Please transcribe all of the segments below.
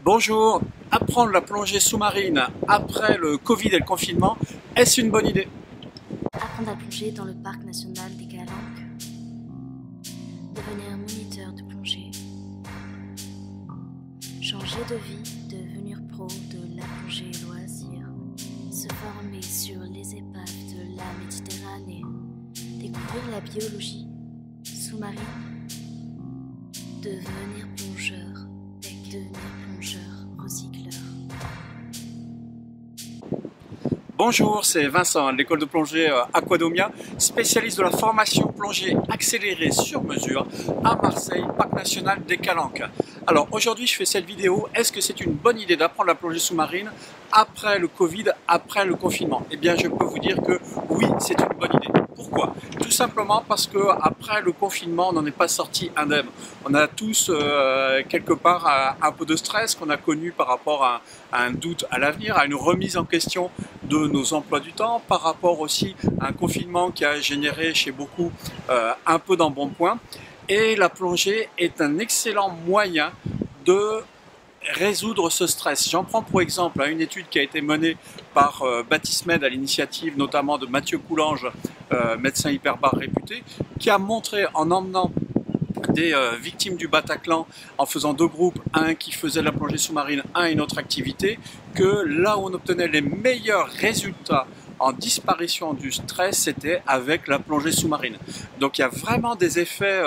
Bonjour, apprendre la plongée sous-marine après le Covid et le confinement, est-ce une bonne idée? Apprendre à plonger dans le parc national des Calanques. Devenir moniteur de plongée. Changer de vie, devenir pro de la plongée loisir. Se former sur les épaves de la Méditerranée. Découvrir la biologie sous-marine. Devenir plongeur, devenir plongeur recycleur. Bonjour, c'est Vincent de l'école de plongée Aquadomia, spécialiste de la formation plongée accélérée sur mesure à Marseille, parc national des Calanques. Alors aujourd'hui je fais cette vidéo, est-ce que c'est une bonne idée d'apprendre la plongée sous-marine après le Covid, après le confinement? Eh bien je peux vous dire que oui, c'est une bonne idée. Pourquoi? Tout simplement parce que après le confinement, on n'en est pas sorti indemne. On a tous quelque part un peu de stress qu'on a connu par rapport à un doute à l'avenir, à une remise en question de nos emplois du temps, par rapport aussi à un confinement qui a généré chez beaucoup un peu d'embonpoint. Et la plongée est un excellent moyen de résoudre ce stress. J'en prends pour exemple une étude qui a été menée par Baptiste Med à l'initiative notamment de Mathieu Coulange, médecin hyperbare réputé, qui a montré en emmenant des victimes du Bataclan en faisant deux groupes, un qui faisait la plongée sous-marine, un une autre activité, que là où on obtenait les meilleurs résultats en disparition du stress, c'était avec la plongée sous-marine. Donc il y a vraiment des effets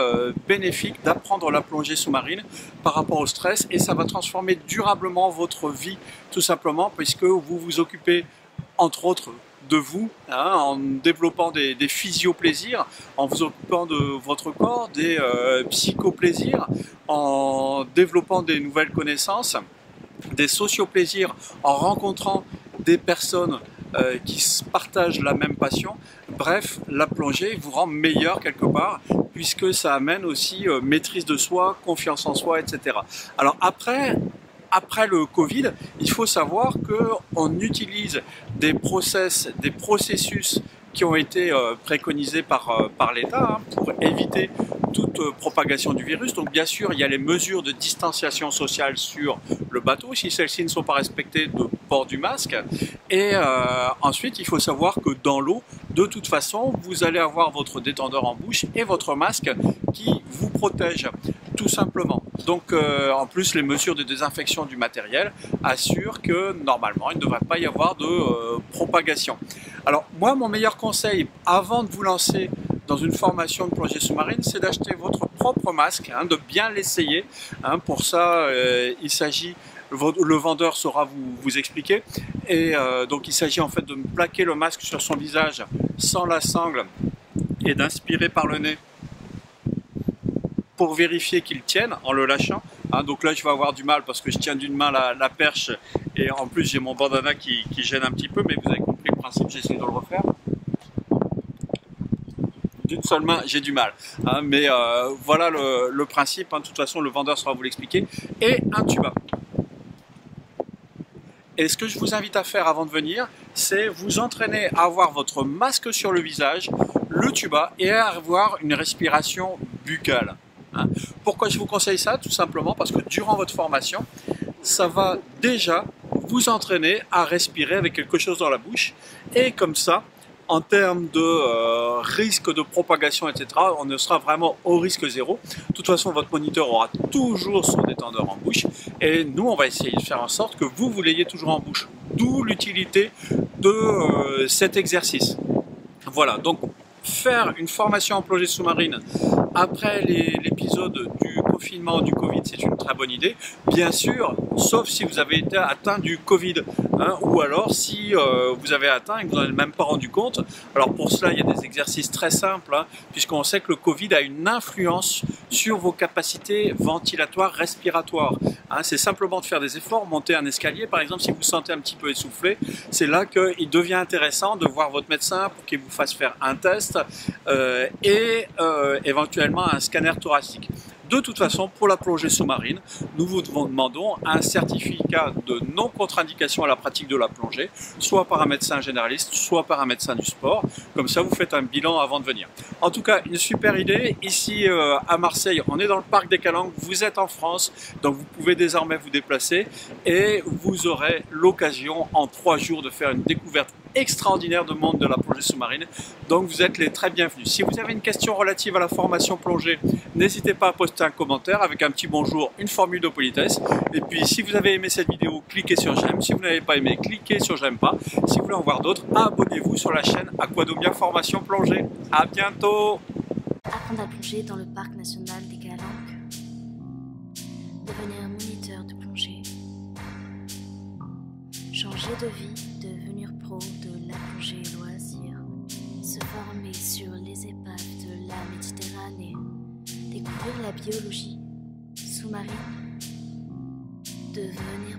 bénéfiques d'apprendre la plongée sous-marine par rapport au stress et ça va transformer durablement votre vie tout simplement puisque vous vous occupez entre autres de vous, en développant des physio-plaisirs, en vous occupant de votre corps, des psycho-plaisirs, en développant des nouvelles connaissances, des socio-plaisirs, en rencontrant des personnes qui partagent la même passion. Bref, la plongée vous rend meilleur quelque part, puisque ça amène aussi maîtrise de soi, confiance en soi, etc. Alors après le Covid, il faut savoir qu'on utilise des processus qui ont été préconisés par l'État pour éviter toute propagation du virus. Donc bien sûr, il y a les mesures de distanciation sociale sur le bateau, si celles-ci ne sont pas respectées, de port du masque. Et ensuite, il faut savoir que dans l'eau, de toute façon, vous allez avoir votre détendeur en bouche et votre masque qui vous protège, tout simplement. Donc en plus, les mesures de désinfection du matériel assurent que normalement, il ne devrait pas y avoir de propagation. Alors moi, mon meilleur conseil avant de vous lancer dans une formation de plongée sous-marine, c'est d'acheter votre propre masque, de bien l'essayer. Pour ça, il s'agit, le vendeur saura vous expliquer. Et donc il s'agit en fait de plaquer le masque sur son visage sans la sangle et d'inspirer par le nez pour vérifier qu'il tienne en le lâchant. Donc là je vais avoir du mal parce que je tiens d'une main la perche et en plus j'ai mon bandana qui gêne un petit peu, mais vous avez compris le principe, j'essaie de le refaire. D'une seule main, j'ai du mal. Mais voilà le principe, de toute façon le vendeur saura vous l'expliquer. Et un tuba. Et ce que je vous invite à faire avant de venir, c'est vous entraîner à avoir votre masque sur le visage, le tuba et à avoir une respiration buccale. Pourquoi je vous conseille ça? Tout simplement parce que durant votre formation, ça va déjà vous entraîner à respirer avec quelque chose dans la bouche. Et comme ça, en termes de risque de propagation, etc., on ne sera vraiment au risque zéro. De toute façon, votre moniteur aura toujours son détendeur en bouche. Et nous, on va essayer de faire en sorte que vous l'ayez toujours en bouche. D'où l'utilité de cet exercice. Voilà, donc faire une formation en plongée sous-marine après l'épisode du confinement du Covid, c'est une très bonne idée. Bien sûr, sauf si vous avez été atteint du Covid, ou alors si vous avez atteint et que vous n'en avez même pas rendu compte. Alors pour cela, il y a des exercices très simples, puisqu'on sait que le Covid a une influence sur vos capacités ventilatoires, respiratoires. C'est simplement de faire des efforts, monter un escalier, par exemple, si vous vous sentez un petit peu essoufflé, c'est là qu'il devient intéressant de voir votre médecin pour qu'il vous fasse faire un test et éventuellement un scanner thoracique. De toute façon, pour la plongée sous-marine, nous vous demandons un certificat de non-contre-indication à la pratique de la plongée, soit par un médecin généraliste, soit par un médecin du sport. Comme ça, vous faites un bilan avant de venir. En tout cas, une super idée. Ici, à Marseille, on est dans le parc des Calanques. Vous êtes en France, donc vous pouvez désormais vous déplacer et vous aurez l'occasion en 3 jours de faire une découverte extraordinaire de monde de la plongée sous-marine. Donc vous êtes les très bienvenus. Si vous avez une question relative à la formation plongée, n'hésitez pas à poster un commentaire avec un petit bonjour, une formule de politesse. Et puis si vous avez aimé cette vidéo, cliquez sur j'aime. Si vous n'avez pas aimé, cliquez sur j'aime pas. Si vous voulez en voir d'autres, abonnez-vous sur la chaîne Aquadomia Formation Plongée. À bientôt. Apprendre à plonger dans le parc national des Calanques. Devenir moniteur de plongée. Changer de vie, devenir pro de la plongée loisir. Se former sur les épaves de la Méditerranée. Découvrir la biologie sous-marine. Devenir